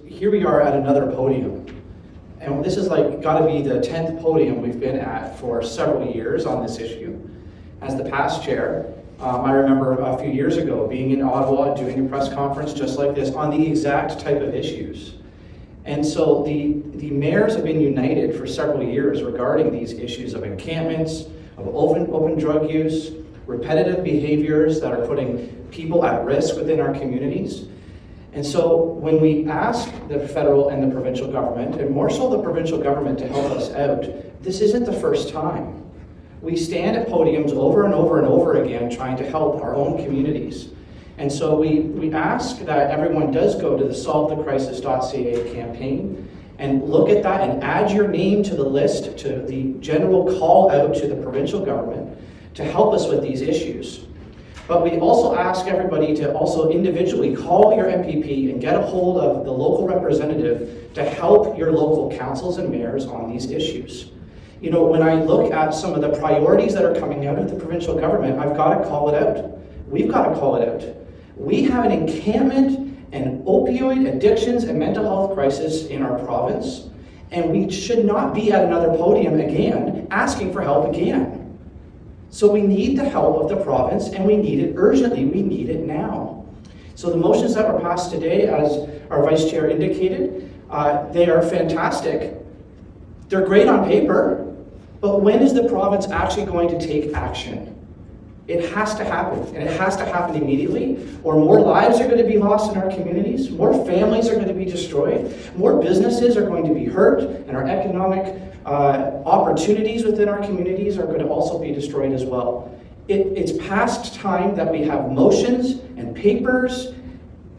Here we are at another podium, and this is like got to be the 10th podium we've been at for several years on this issue. As the past chair, I remember a few years ago being in Ottawa doing a press conference just like this on the exact type of issues. And so the mayors have been united for several years regarding these issues of encampments, of open drug use, repetitive behaviors that are putting people at risk within our communities. And so when we ask the federal and the provincial government, and more so the provincial government, to help us out, this isn't the first time. We stand at podiums over and over and over again trying to help our own communities. And so we ask that everyone does go to the solvethecrisis.ca campaign and look at that and add your name to the list, to the general call out to the provincial government to help us with these issues. But we also ask everybody to also individually call your MPP and get a hold of the local representative to help your local councils and mayors on these issues. You know, when I look at some of the priorities that are coming out of the provincial government, I've got to call it out. We've got to call it out. We have an encampment and opioid addictions and mental health crisis in our province, and we should not be at another podium again asking for help again. So we need the help of the province, and we need it urgently. We need it now. So the motions that were passed today, as our vice chair indicated, they are fantastic. They're great on paper, but when is the province actually going to take action? It has to happen, and it has to happen immediately, or more lives are going to be lost in our communities, more families are going to be destroyed, more businesses are going to be hurt, and our economic opportunities within our communities are going to also be destroyed as well. It's past time that we have motions and papers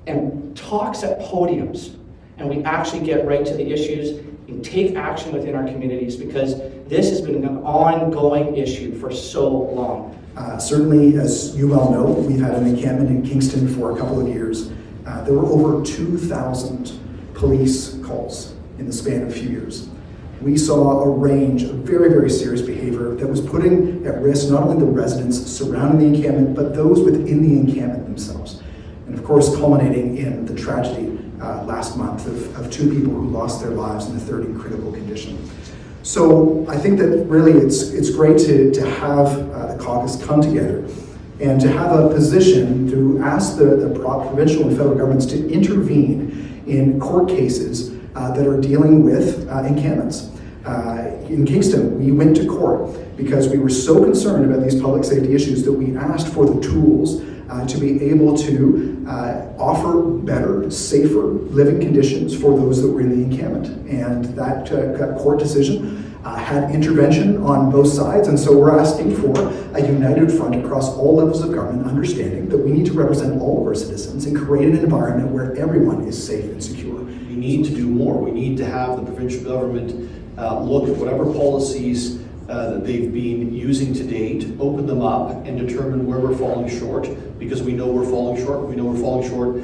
and talks at podiums, and we actually get right to the issues and take action within our communities, because this has been an ongoing issue for so long. Certainly, as you well know, we've had an encampment in Kingston for a couple of years. There were over 2,000 police calls in the span of a few years. We saw a range of very, very serious behavior that was putting at risk not only the residents surrounding the encampment, but those within the encampment themselves. And of course, culminating in the tragedy last month of two people who lost their lives and a third in critical condition. So I think that really it's great to have the caucus come together and to have a position to ask the provincial and federal governments to intervene in court cases that are dealing with encampments. In Kingston, we went to court because we were so concerned about these public safety issues that we asked for the tools to be able to offer better, safer living conditions for those that were in the encampment. And that court decision had intervention on both sides, and so we're asking for a united front across all levels of government, understanding that we need to represent all of our citizens and create an environment where everyone is safe and secure. We need to do more. We need to have the provincial government look at whatever policies that they've been using to date, open them up, and determine where we're falling short, because we know we're falling short. We know we're falling short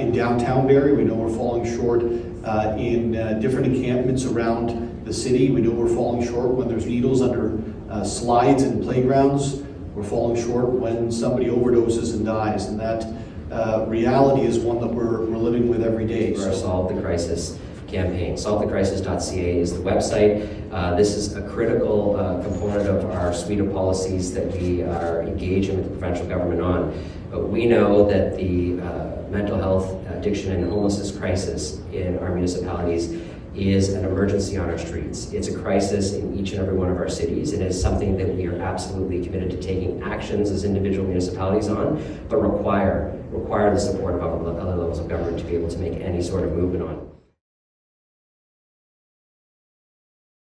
in downtown Barrie. We know we're falling short in different encampments around the city. We know we're falling short when there's needles under slides in playgrounds. We're falling short when somebody overdoses and dies, and that reality is one that we're living with every day. For our Solve the Crisis campaign. Solvethecrisis.ca is the website. This is a critical component of our suite of policies that we are engaging with the provincial government on. But we know that the mental health, addiction, and homelessness crisis in our municipalities is an emergency on our streets. It's a crisis in each and every one of our cities, and it is something that we are absolutely committed to taking actions as individual municipalities on, but require the support of other levels of government to be able to make any sort of movement on.